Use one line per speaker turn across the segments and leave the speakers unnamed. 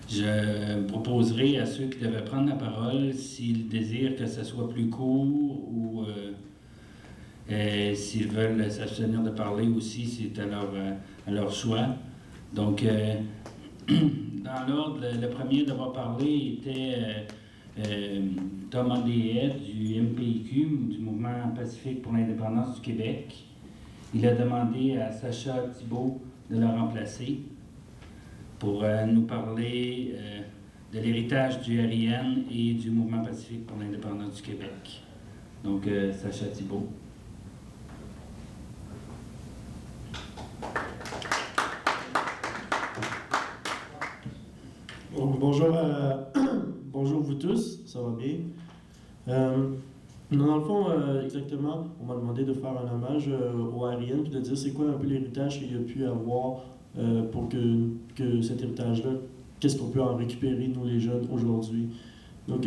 Je proposerai à ceux qui devaient prendre la parole, s'ils désirent que ce soit plus court ou s'ils veulent s'abstenir de parler aussi, c'est à leur choix. Donc, dans l'ordre, le premier d'avoir parlé était Thomas Déhay du MPIQ, du Mouvement Pacifique pour l'indépendance du Québec. Il a demandé à Sacha Thibault de le remplacer pour nous parler de l'héritage du RIN et du Mouvement Pacifique pour l'indépendance du Québec. Donc, Sacha Thibault.
Bonjour, bonjour vous tous, ça va bien? Dans le fond, exactement, on m'a demandé de faire un hommage au RIN puis de dire c'est quoi un peu l'héritage qu'il y a pu avoir pour que cet héritage-là, qu'est-ce qu'on peut en récupérer, nous les jeunes, aujourd'hui. Donc,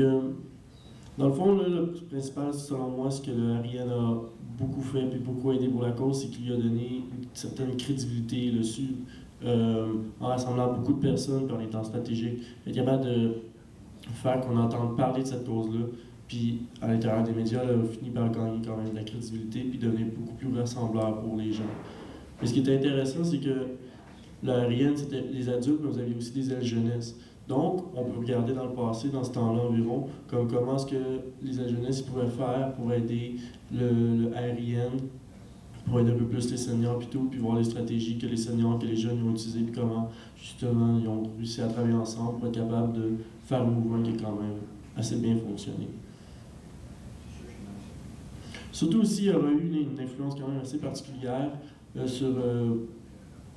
dans le fond, là, le principal, selon moi, ce que le RIN a beaucoup fait et beaucoup aidé pour la cause, c'est qu'il lui a donné une certaine crédibilité dessus. En rassemblant beaucoup de personnes, en étant stratégique, être capable de faire qu'on entende parler de cette cause-là, puis à l'intérieur des médias, elle a fini par gagner quand même de la crédibilité, puis devenir beaucoup plus rassembleur pour les gens. Mais ce qui est intéressant, c'est que le RIN, c'était les adultes, mais vous aviez aussi des ailes jeunesse. Donc, on peut regarder dans le passé, dans ce temps-là environ, comme comment est-ce que les ailes jeunesse pouvaient faire pour aider le RIN, pour aider un peu plus les seniors puis tout, puis voir les stratégies que les seniors, que les jeunes ont utilisées, puis comment justement ils ont réussi à travailler ensemble pour être capables de faire un mouvement qui est quand même assez bien fonctionné. Surtout aussi, il y aura eu une influence quand même assez particulière sur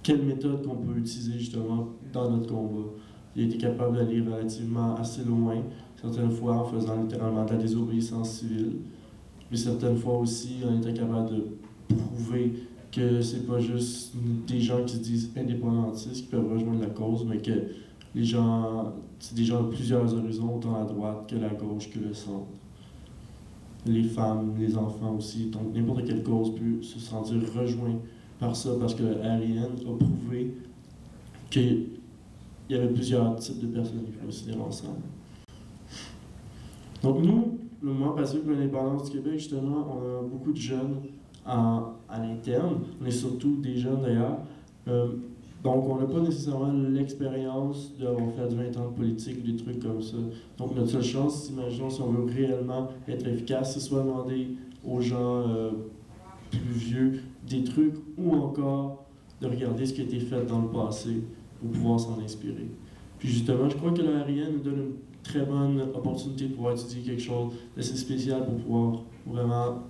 quelle méthode qu'on peut utiliser justement dans notre combat. Il a été capable d'aller relativement assez loin, certaines fois en faisant littéralement de la désobéissance civile, mais certaines fois aussi en étant capable de prouver que c'est pas juste des gens qui se disent indépendantistes qui peuvent rejoindre la cause, mais que les gens, c'est des gens de plusieurs horizons, autant à droite que la gauche que le centre. Les femmes, les enfants aussi, donc n'importe quelle cause peut se sentir rejoint par ça, parce que le RIN a prouvé qu'il y avait plusieurs types de personnes qui pouvaient se tenir ensemble. Donc nous, le Mouvement Pacifique pour l'indépendance du Québec, justement, on a beaucoup de jeunes à l'interne. On est surtout des jeunes d'ailleurs. Donc, on n'a pas nécessairement l'expérience d'avoir fait 20 ans de politique ou des trucs comme ça. Donc, notre seule chance, imaginons, si on veut réellement être efficace, c'est soit demander aux gens plus vieux des trucs ou encore de regarder ce qui a été fait dans le passé pour pouvoir s'en inspirer. Puis justement, je crois que le RIN nous donne une très bonne opportunité de pouvoir étudier quelque chose d'assez spécial pour pouvoir vraiment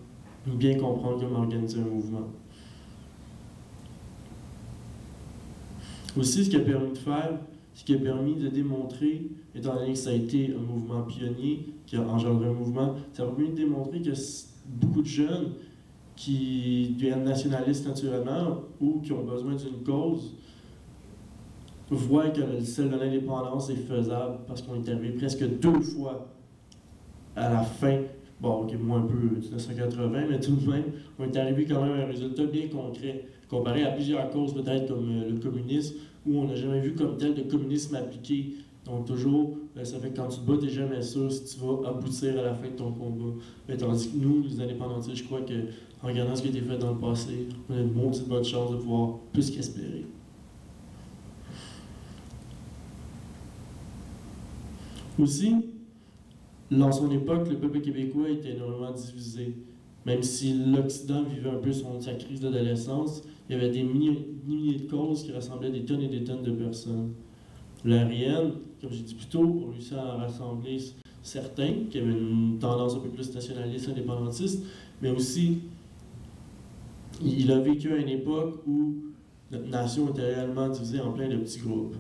bien comprendre comment organiser un mouvement. Aussi, ce qui a permis de faire, ce qui a permis de démontrer, étant donné que ça a été un mouvement pionnier qui a engendré un mouvement, ça a permis de démontrer que beaucoup de jeunes qui deviennent nationalistes naturellement ou qui ont besoin d'une cause voient que celle de l'indépendance est faisable parce qu'on est arrivé presque 2 fois à la fin. Bon, ok, moins un peu 1980, mais tout de même, on est arrivé quand même à un résultat bien concret, comparé à plusieurs causes, peut-être comme le communisme, où on n'a jamais vu comme tel de communisme appliqué. Donc toujours, ça fait que quand tu te bats, tu n'es jamais sûr si tu vas aboutir à la fin de ton combat. Mais tandis que nous, les indépendantistes, je crois qu'en regardant ce qui a été fait dans le passé, on a une maudite bonne chance de pouvoir plus qu'espérer. Aussi, dans son époque, le peuple québécois était énormément divisé. Même si l'Occident vivait un peu sa crise d'adolescence, il y avait des milliers de causes qui rassemblaient des tonnes et des tonnes de personnes. Le RIN, comme j'ai dit plus tôt, a réussi à rassembler certains qui avaient une tendance un peu plus nationaliste, indépendantiste, mais aussi, il a vécu à une époque où notre nation était réellement divisée en plein de petits groupes.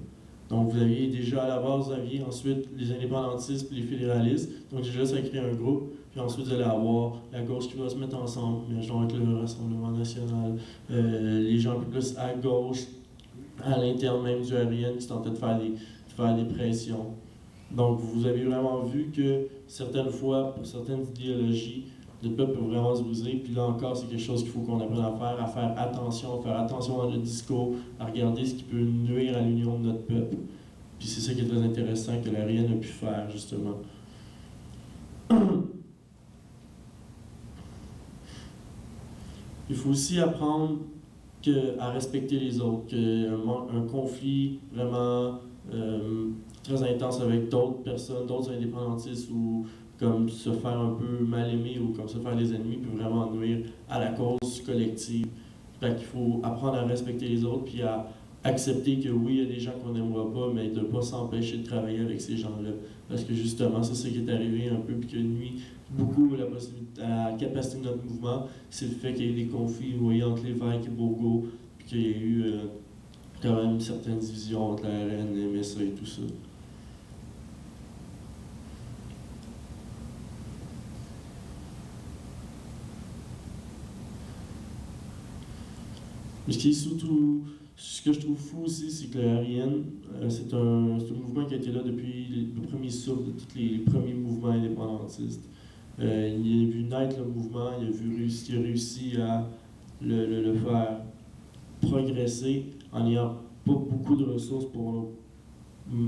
Donc, vous aviez déjà à la base, vous aviez ensuite les indépendantistes puis les fédéralistes. Donc, déjà, ça a créé un groupe. Puis ensuite, vous allez avoir la gauche qui va se mettre ensemble, imaginons avec le Rassemblement national, les gens un peu plus à gauche, à l'interne même du RIN, qui tentaient de faire des pressions. Donc, vous avez vraiment vu que certaines fois, pour certaines idéologies, notre peuple peut vraiment se briser. Puis là encore, c'est quelque chose qu'il faut qu'on apprenne à faire attention dans notre discours, à regarder ce qui peut nuire à l'union de notre peuple. Puis c'est ça qui est très intéressant que l'Ariane a pu faire, justement. Il faut aussi apprendre à respecter les autres, qu'un conflit vraiment très intense avec d'autres personnes, d'autres indépendantistes, ou comme se faire un peu mal aimer ou comme se faire les ennemis peut vraiment nuire à la cause collective. Fait qu'il faut apprendre à respecter les autres puis à accepter que oui, il y a des gens qu'on n'aimera pas, mais de ne pas s'empêcher de travailler avec ces gens-là. Parce que justement, c'est ce qui est arrivé un peu puis qui nuit beaucoup à la capacité de notre mouvement. C'est le fait qu'il y ait des conflits entre l'évêque et Bourgault, puis qu'il y ait eu quand même une certaine division entre la RN, le MSA et tout ça. Mais ce que je trouve fou aussi, c'est que le RN, c'est un mouvement qui a été là depuis le premier souffle de tous les premiers mouvements indépendantistes. Il a vu naître le mouvement, il a réussi à le faire progresser en n'ayant pas beaucoup de ressources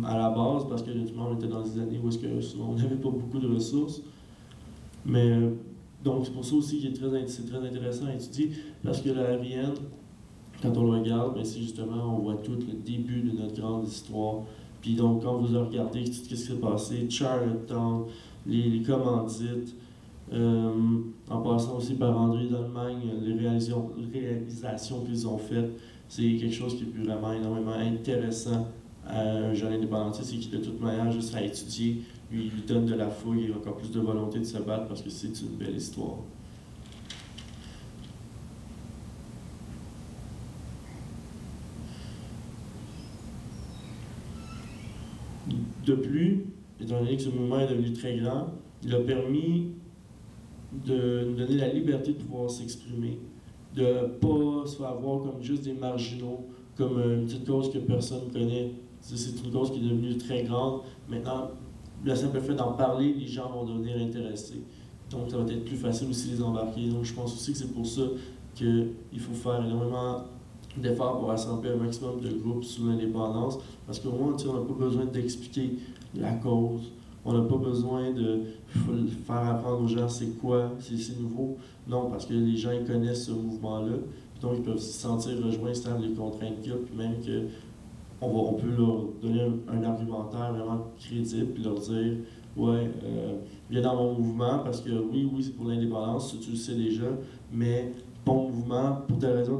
à la base, parce que justement, on était dans des années où on n'avait pas beaucoup de ressources. Mais donc c'est pour ça aussi que c'est très intéressant à étudier, parce que la RN, quand on le regarde, c'est justement, on voit tout le début de notre grande histoire. Puis donc, quand vous regardez tout ce qui s'est passé, Charlottetown, les commandites, en passant aussi par André d'Allemagne, les réalisations qu'ils ont faites, c'est quelque chose qui est vraiment énormément intéressant à un jeune indépendantiste et qui, de toute manière, juste à étudier, lui donne de la fouille et encore plus de volonté de se battre parce que c'est une belle histoire. De plus, étant donné que ce mouvement est devenu très grand, il a permis de nous donner la liberté de pouvoir s'exprimer, de ne pas se faire voir comme juste des marginaux, comme une petite cause que personne ne connaît. C'est une cause qui est devenue très grande. Maintenant, le simple fait d'en parler, les gens vont devenir intéressés. Donc, ça va être plus facile aussi de les embarquer. Donc, je pense aussi que c'est pour ça qu'il faut faire énormément d'efforts pour rassembler un maximum de groupes sous l'indépendance, parce qu'au moins, on n'a pas besoin d'expliquer la cause. On n'a pas besoin de faire apprendre aux gens c'est quoi, c'est nouveau. Non, parce que les gens ils connaissent ce mouvement-là, donc ils peuvent se sentir rejoints sans les contraintes qu'il y a, puis même on peut leur donner un argumentaire vraiment crédible, puis leur dire ouais, viens dans mon mouvement, parce que oui, c'est pour l'indépendance, tu le sais déjà, mais bon mouvement, pour telle raison,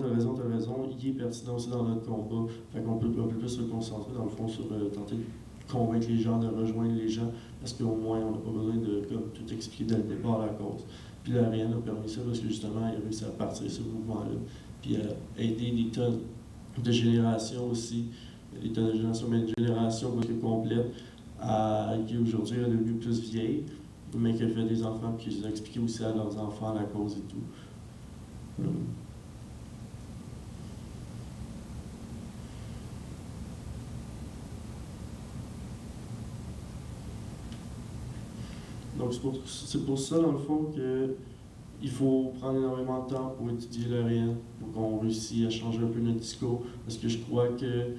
il est pertinent aussi dans notre combat. Fait qu'on peut plus se concentrer, dans le fond, sur tenter de convaincre les gens, de rejoindre les gens, parce qu'au moins, on n'a pas besoin de tout expliquer dès le départ à la cause. Puis là, rien n'a permis ça, parce que justement, il a réussi à partir ce mouvement-là, puis à aider des tonnes de générations aussi, des tonnes de générations, mais une génération complète, qui aujourd'hui est devenue plus vieille, mais qui a fait des enfants, puis qui les a expliqué aussi à leurs enfants la cause et tout. Donc c'est pour ça, dans le fond, qu'il faut prendre énormément de temps pour étudier le réel, pour qu'on réussisse à changer un peu notre discours, parce que je crois que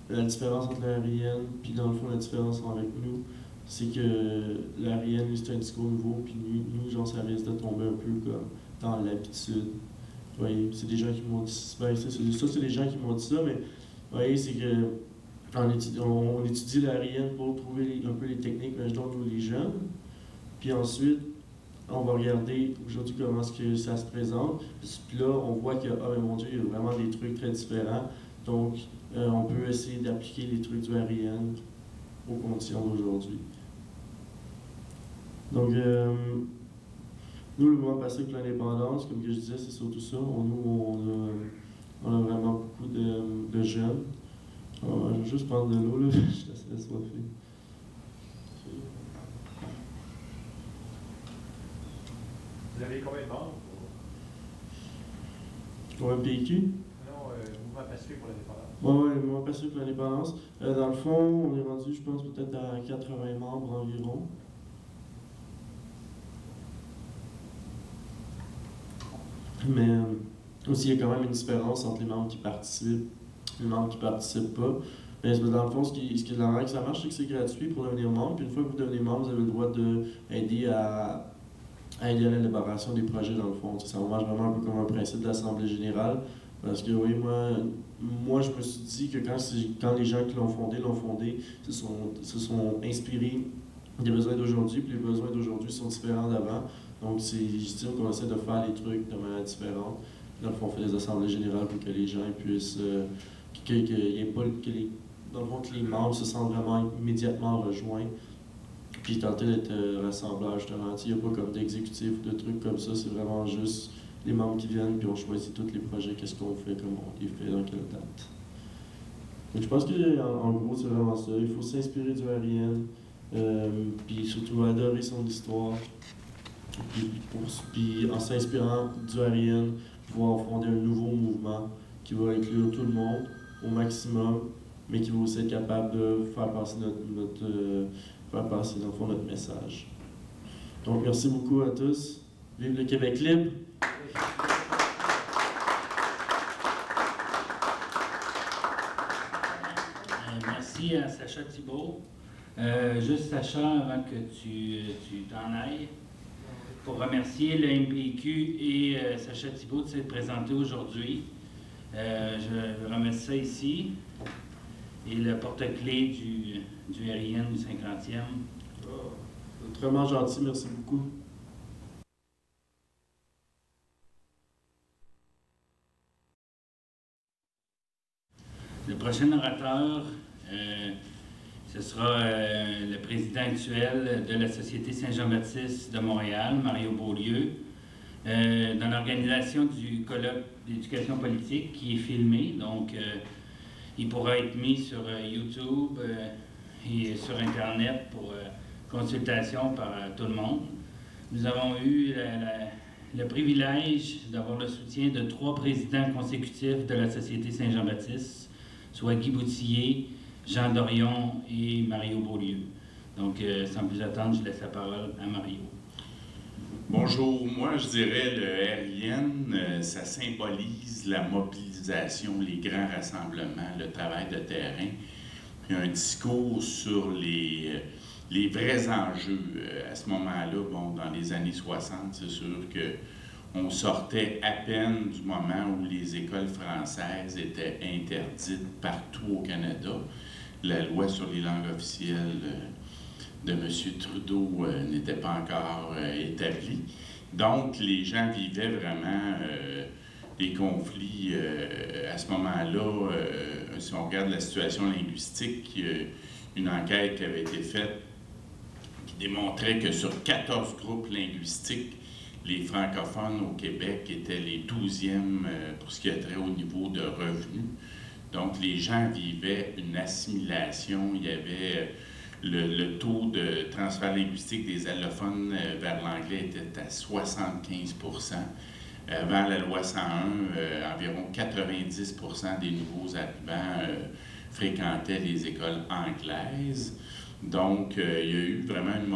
la différence entre l'Arienne puis dans le fond la différence avec nous, c'est que l'Arienne, lui, c'est un discours nouveau, puis nous, genre, ça risque de tomber un peu comme dans l'habitude. Oui, c'est des gens qui m'ont dit ben, c'est des gens qui m'ont dit ça, mais voyez, c'est que on étudie l'Arienne pour trouver un peu les techniques, mais donc nous les jeunes. Puis ensuite, on va regarder aujourd'hui comment est-ce que ça se présente. Puis là, on voit que, ah ben mon Dieu, il y a vraiment des trucs très différents. Donc, on peut essayer d'appliquer les trucs du Arienne aux conditions d'aujourd'hui. Donc, nous, le mouvement pacifique pour l'indépendance, comme je disais, c'est surtout ça. Nous, on a vraiment beaucoup de jeunes. Alors, je vais juste prendre de l'eau, là, je suis assez soifé.
Vous avez combien de membres?
Pour un PQ?
Non, mouvement pacifique pour l'indépendance.
Oui, le mouvement pacifique pour l'indépendance. Dans le fond, on est rendu, je pense, peut-être à 80 membres environ. Mais aussi, il y a quand même une différence entre les membres qui participent et les membres qui ne participent pas. Mais dans le fond, ce qui est de la manière que ça marche, c'est que c'est gratuit pour devenir membre. Puis une fois que vous devenez membre, vous avez le droit d'aider à aider à l'élaboration des projets, dans le fond. Ça marche vraiment un peu comme un principe d'assemblée générale. Parce que oui, moi je me suis dit que quand les gens qui l'ont fondé, se sont inspirés des besoins d'aujourd'hui, puis les besoins d'aujourd'hui sont différents d'avant. Donc, j'estime qu'on essaie de faire les trucs de manière différente. Dans le fond, on fait des assemblées générales pour que les gens puissent. Dans le fond, que les membres se sentent vraiment immédiatement rejoints. Puis tenter d'être rassembleur, justement. Il n'y a pas comme d'exécutif ou de trucs comme ça. C'est vraiment juste les membres qui viennent, puis on choisit tous les projets, qu'est-ce qu'on fait, comment on les fait, dans quelle date. Donc, je pense qu'en gros, c'est vraiment ça. Il faut s'inspirer du RIN, puis surtout adorer son histoire. Puis en s'inspirant du RIN, pouvoir fonder un nouveau mouvement qui va inclure tout le monde au maximum, mais qui va aussi être capable de faire passer notre message. Donc merci beaucoup à tous. Vive le Québec libre!
Merci à Sacha Thibault. Juste Sacha, avant que tu t'en ailles, pour remercier le MPQ et Sacha Thibault de s'être présenté aujourd'hui. Je remets ça ici. Et le porte-clés du RIN du 50e.
C'est vraiment gentil, merci beaucoup.
Le prochain orateur, ce sera le président actuel de la Société Saint-Jean-Baptiste de Montréal, Mario Beaulieu, dans l'organisation du colloque d'éducation politique qui est filmé. Donc, il pourra être mis sur YouTube et sur Internet pour consultation par tout le monde. Nous avons eu le privilège d'avoir le soutien de 3 présidents consécutifs de la Société Saint-Jean-Baptiste, soit Guy Boutillier, Jean Dorion et Mario Beaulieu. Donc, sans plus attendre, je laisse la parole à Mario.
Bonjour, moi je dirais le RIN, ça symbolise la mobilisation, les grands rassemblements, le travail de terrain, puis un discours sur les vrais enjeux. À ce moment-là, bon, dans les années 60, c'est sûr qu'on sortait à peine du moment où les écoles françaises étaient interdites partout au Canada. La loi sur les langues officielles de M. Trudeau n'était pas encore établie. Donc, les gens vivaient vraiment des conflits à ce moment-là. Si on regarde la situation linguistique, une enquête qui avait été faite qui démontrait que sur 14 groupes linguistiques, les francophones au Québec étaient les 12e pour ce qui a trait au niveau de revenus. Donc, les gens vivaient une assimilation. Il y avait le taux de transfert linguistique des allophones vers l'anglais était à 75 %. Avant la loi 101, environ 90 % des nouveaux arrivants fréquentaient les écoles anglaises. Donc, il y a eu vraiment une